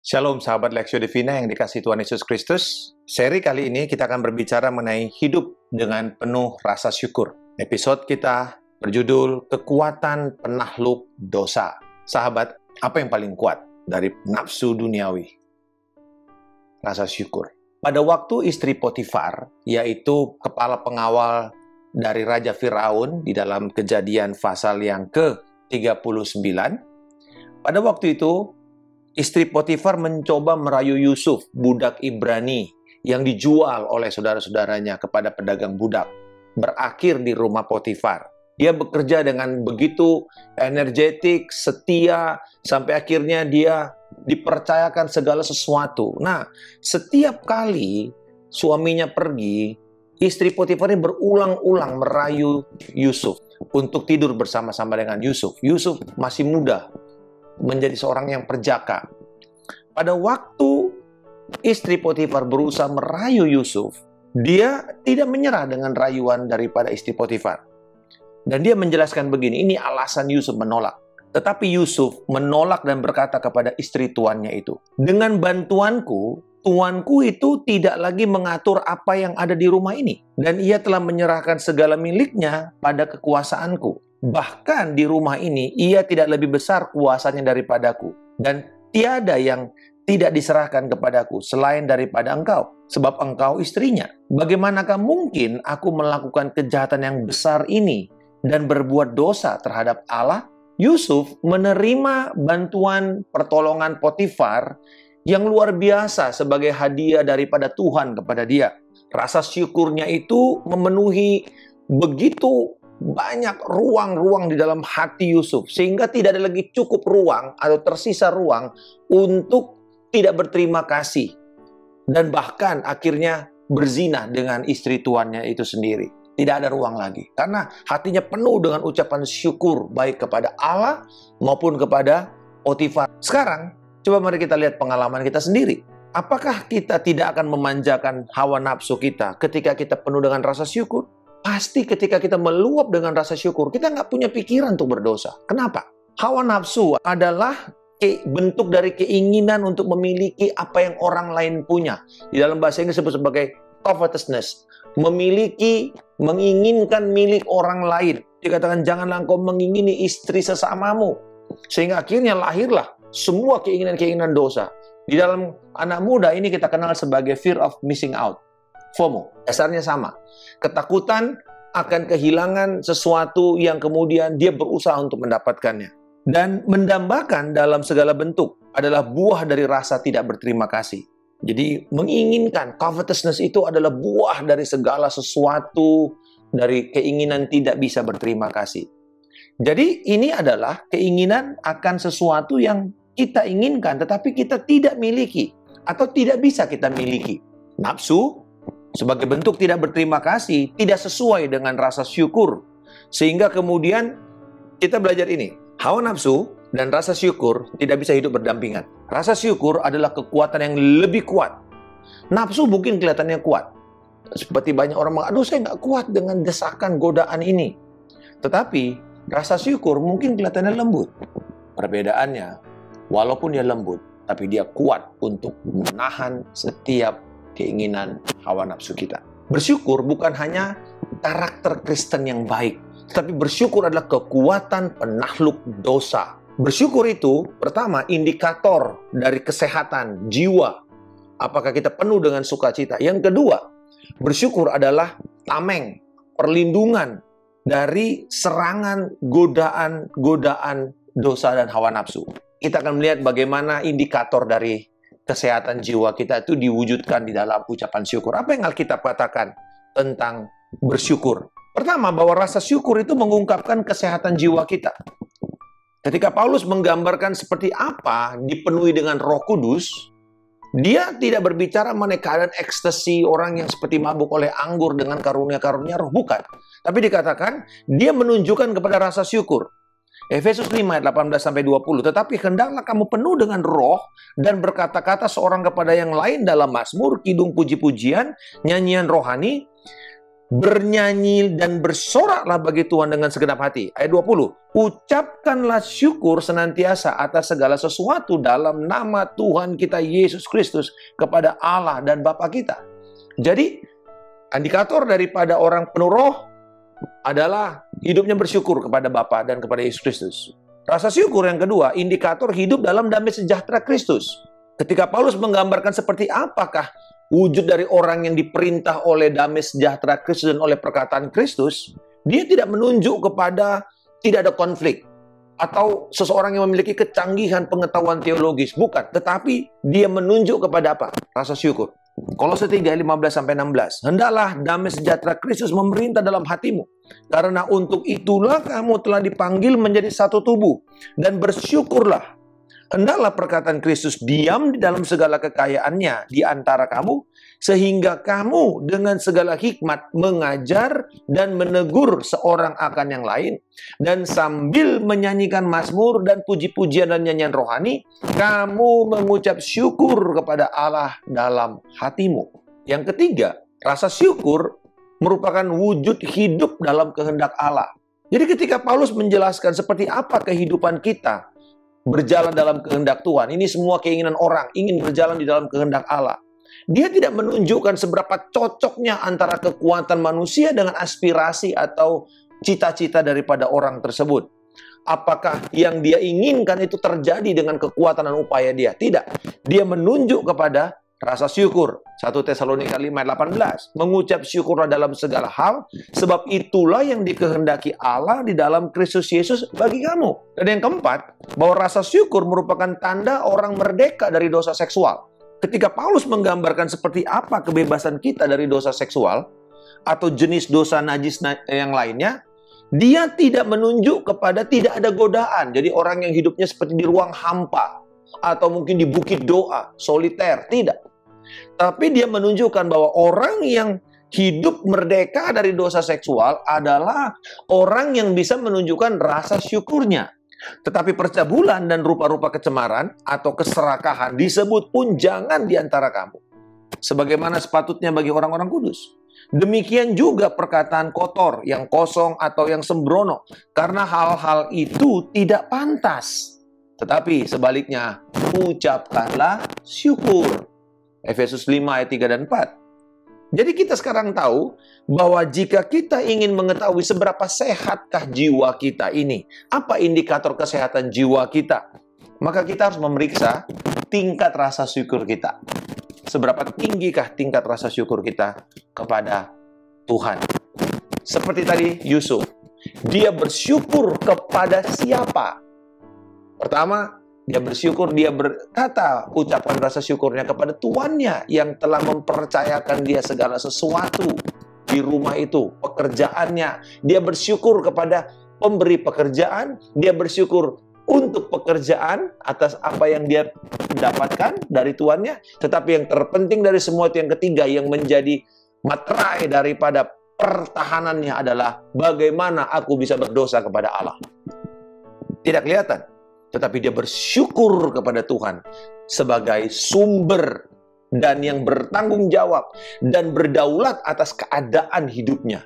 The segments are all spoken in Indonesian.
Shalom sahabat Lexio Divina yang dikasihi Tuhan Yesus Kristus. Seri kali ini kita akan berbicara mengenai hidup dengan penuh rasa syukur. Episode kita berjudul Kekuatan Penakluk Dosa. Sahabat, apa yang paling kuat dari nafsu duniawi? Rasa syukur. Pada waktu istri Potifar, yaitu kepala pengawal dari Raja Firaun di dalam Kejadian pasal yang ke-39, pada waktu itu istri Potifar mencoba merayu Yusuf, budak Ibrani, yang dijual oleh saudara-saudaranya kepada pedagang budak. Berakhir di rumah Potifar. Dia bekerja dengan begitu energetik, setia, sampai akhirnya dia dipercayakan segala sesuatu. Nah, setiap kali suaminya pergi, istri Potifar ini berulang-ulang merayu Yusuf untuk tidur bersama-sama dengan Yusuf. Yusuf masih muda, menjadi seorang yang perjaka. Pada waktu istri Potifar berusaha merayu Yusuf, dia tidak menyerah dengan rayuan daripada istri Potifar. Dan dia menjelaskan begini, ini alasan Yusuf menolak. Tetapi Yusuf menolak dan berkata kepada istri tuannya itu, dengan bantuanku, tuanku itu tidak lagi mengatur apa yang ada di rumah ini. Dan ia telah menyerahkan segala miliknya pada kekuasaanku. Bahkan di rumah ini, ia tidak lebih besar kuasanya daripadaku. Dan tiada yang tidak diserahkan kepadaku selain daripada engkau. Sebab engkau istrinya. Bagaimanakah mungkin aku melakukan kejahatan yang besar ini dan berbuat dosa terhadap Allah? Yusuf menerima bantuan pertolongan Potifar yang luar biasa sebagai hadiah daripada Tuhan kepada dia. Rasa syukurnya itu memenuhi begitu banyak ruang-ruang di dalam hati Yusuf, sehingga tidak ada lagi cukup ruang atau tersisa ruang untuk tidak berterima kasih. Dan bahkan akhirnya berzina dengan istri tuannya itu sendiri. Tidak ada ruang lagi. Karena hatinya penuh dengan ucapan syukur baik kepada Allah maupun kepada Potifar. Sekarang, coba mari kita lihat pengalaman kita sendiri. Apakah kita tidak akan memanjakan hawa nafsu kita ketika kita penuh dengan rasa syukur? Pasti ketika kita meluap dengan rasa syukur, kita nggak punya pikiran untuk berdosa. Kenapa? Hawa nafsu adalah bentuk dari keinginan untuk memiliki apa yang orang lain punya. Di dalam bahasa Inggris disebut sebagai covetousness. Menginginkan milik orang lain. Dikatakan, janganlah engkau mengingini istri sesamamu. Sehingga akhirnya lahirlah semua keinginan-keinginan dosa. Di dalam anak muda ini kita kenal sebagai fear of missing out. FOMO, dasarnya sama. Ketakutan akan kehilangan sesuatu yang kemudian dia berusaha untuk mendapatkannya. Dan mendambakan dalam segala bentuk adalah buah dari rasa tidak berterima kasih. Jadi menginginkan, covetousness itu adalah buah dari segala sesuatu, dari keinginan tidak bisa berterima kasih. Jadi ini adalah keinginan akan sesuatu yang kita inginkan, tetapi kita tidak miliki atau tidak bisa kita miliki. Nafsu sebagai bentuk tidak berterima kasih, tidak sesuai dengan rasa syukur. Sehingga kemudian kita belajar ini. Hawa nafsu dan rasa syukur tidak bisa hidup berdampingan. Rasa syukur adalah kekuatan yang lebih kuat. Nafsu mungkin kelihatannya kuat. Seperti banyak orang mengatakan, aduh saya nggak kuat dengan desakan godaan ini. Tetapi rasa syukur mungkin kelihatannya lembut. Perbedaannya, walaupun dia lembut, tapi dia kuat untuk menahan setiap keinginan hawa nafsu kita. Bersyukur bukan hanya karakter Kristen yang baik, tetapi bersyukur adalah kekuatan penakluk dosa. Bersyukur itu, pertama, indikator dari kesehatan jiwa. Apakah kita penuh dengan sukacita? Yang kedua, bersyukur adalah tameng, perlindungan dari serangan godaan dosa dan hawa nafsu. Kita akan melihat bagaimana indikator dari kesehatan jiwa kita itu diwujudkan di dalam ucapan syukur. Apa yang Alkitab katakan tentang bersyukur? Pertama, bahwa rasa syukur itu mengungkapkan kesehatan jiwa kita. Ketika Paulus menggambarkan seperti apa dipenuhi dengan Roh Kudus, dia tidak berbicara mengenai keadaan ekstasi orang yang seperti mabuk oleh anggur dengan karunia-karunia roh, bukan. Tapi dikatakan, dia menunjukkan kepada rasa syukur. Efesus 5 ayat 18-20, tetapi hendaklah kamu penuh dengan roh dan berkata-kata seorang kepada yang lain dalam mazmur, kidung puji-pujian, nyanyian rohani, bernyanyi dan bersoraklah bagi Tuhan dengan segenap hati. Ayat 20, ucapkanlah syukur senantiasa atas segala sesuatu dalam nama Tuhan kita Yesus Kristus kepada Allah dan Bapa kita. Jadi, indikator daripada orang penuh roh adalah hidupnya bersyukur kepada Bapa dan kepada Yesus Kristus. Rasa syukur yang kedua, indikator hidup dalam damai sejahtera Kristus. Ketika Paulus menggambarkan seperti apakah wujud dari orang yang diperintah oleh damai sejahtera Kristus dan oleh perkataan Kristus, dia tidak menunjuk kepada tidak ada konflik atau seseorang yang memiliki kecanggihan pengetahuan teologis, bukan, tetapi dia menunjuk kepada apa? Rasa syukur. Kolose 3, 15-16. Hendaklah damai sejahtera Kristus memerintah dalam hatimu, karena untuk itulah kamu telah dipanggil menjadi satu tubuh, dan bersyukurlah. Hendaklah perkataan Kristus diam di dalam segala kekayaannya di antara kamu, sehingga kamu dengan segala hikmat mengajar dan menegur seorang akan yang lain, dan sambil menyanyikan mazmur dan puji-pujian dan nyanyian rohani, kamu mengucap syukur kepada Allah dalam hatimu. Yang ketiga, rasa syukur merupakan wujud hidup dalam kehendak Allah. Jadi ketika Paulus menjelaskan seperti apa kehidupan kita berjalan dalam kehendak Tuhan, ini semua keinginan orang, ingin berjalan di dalam kehendak Allah. Dia tidak menunjukkan seberapa cocoknya antara kekuatan manusia dengan aspirasi atau cita-cita daripada orang tersebut. Apakah yang dia inginkan itu terjadi dengan kekuatan dan upaya dia? Tidak. Dia menunjuk kepada rasa syukur. 1 Tesalonika 5 ayat 18. Mengucap syukurlah dalam segala hal, sebab itulah yang dikehendaki Allah di dalam Kristus Yesus bagi kamu. Dan yang keempat, bahwa rasa syukur merupakan tanda orang merdeka dari dosa seksual. Ketika Paulus menggambarkan seperti apa kebebasan kita dari dosa seksual atau jenis dosa najis yang lainnya, dia tidak menunjuk kepada tidak ada godaan. Jadi orang yang hidupnya seperti di ruang hampa atau mungkin di bukit doa, soliter, tidak. Tapi dia menunjukkan bahwa orang yang hidup merdeka dari dosa seksual adalah orang yang bisa menunjukkan rasa syukurnya. Tetapi percabulan dan rupa-rupa kecemaran atau keserakahan disebut pun jangan di antara kamu, sebagaimana sepatutnya bagi orang-orang kudus. Demikian juga perkataan kotor, yang kosong atau yang sembrono, karena hal-hal itu tidak pantas. Tetapi sebaliknya, ucapkanlah syukur. Efesus 5 ayat 3 dan 4. Jadi kita sekarang tahu bahwa jika kita ingin mengetahui seberapa sehatkah jiwa kita ini, apa indikator kesehatan jiwa kita, maka kita harus memeriksa tingkat rasa syukur kita. Seberapa tinggikah tingkat rasa syukur kita kepada Tuhan. Seperti tadi Yusuf, dia bersyukur kepada siapa? Pertama, dia bersyukur, dia berkata, ucapan rasa syukurnya kepada tuannya yang telah mempercayakan dia segala sesuatu di rumah itu, pekerjaannya. Dia bersyukur kepada pemberi pekerjaan, dia bersyukur untuk pekerjaan atas apa yang dia dapatkan dari tuannya. Tetapi yang terpenting dari semua itu yang ketiga, yang menjadi materai daripada pertahanannya adalah bagaimana aku bisa berdosa kepada Allah. Tidak kelihatan. Tetapi dia bersyukur kepada Tuhan sebagai sumber dan yang bertanggung jawab dan berdaulat atas keadaan hidupnya.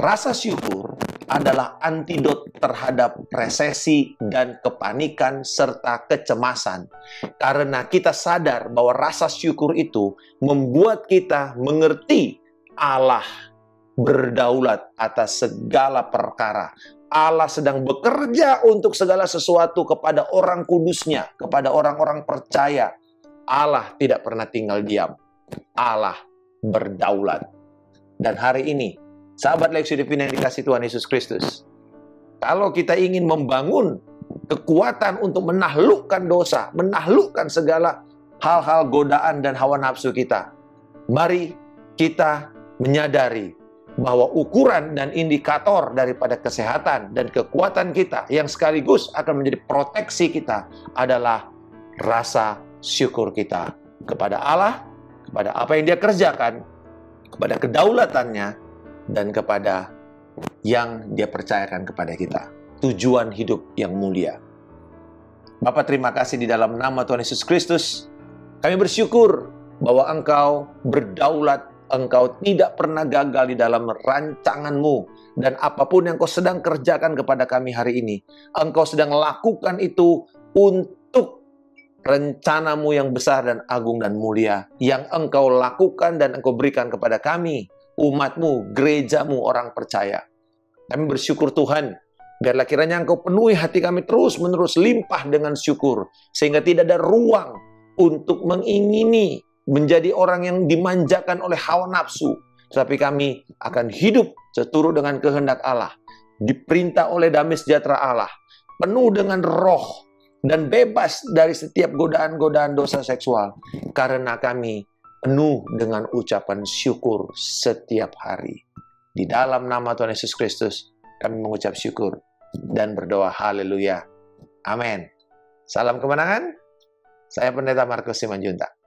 Rasa syukur adalah antidot terhadap resesi dan kepanikan serta kecemasan. Karena kita sadar bahwa rasa syukur itu membuat kita mengerti Allah berdaulat atas segala perkara. Allah sedang bekerja untuk segala sesuatu kepada orang kudusnya, kepada orang-orang percaya. Allah tidak pernah tinggal diam. Allah berdaulat. Dan hari ini, sahabat Lexio Divina yang dikasihi Tuhan Yesus Kristus, kalau kita ingin membangun kekuatan untuk menaklukkan dosa, menaklukkan segala hal-hal godaan dan hawa nafsu kita, mari kita menyadari bahwa ukuran dan indikator daripada kesehatan dan kekuatan kita yang sekaligus akan menjadi proteksi kita adalah rasa syukur kita kepada Allah, kepada apa yang dia kerjakan, kepada kedaulatannya, dan kepada yang dia percayakan kepada kita. Tujuan hidup yang mulia. Bapa, terima kasih di dalam nama Tuhan Yesus Kristus. Kami bersyukur bahwa Engkau berdaulat Engkau tidak pernah gagal di dalam rancanganmu. Dan apapun yang kau sedang kerjakan kepada kami hari ini, Engkau sedang lakukan itu untuk rencanamu yang besar dan agung dan mulia, yang Engkau lakukan dan Engkau berikan kepada kami, umatmu, gerejamu, orang percaya. Kami bersyukur Tuhan, biarlah kiranya Engkau penuhi hati kami terus-menerus limpah dengan syukur, sehingga tidak ada ruang untuk mengingini menjadi orang yang dimanjakan oleh hawa nafsu. Tapi kami akan hidup seturut dengan kehendak Allah, diperintah oleh damai sejahtera Allah, penuh dengan roh, dan bebas dari setiap godaan-godaan dosa seksual. Karena kami penuh dengan ucapan syukur setiap hari. Di dalam nama Tuhan Yesus Kristus, kami mengucap syukur dan berdoa haleluya. Amin. Salam kemenangan. Saya Pendeta Markus Simanjuntak.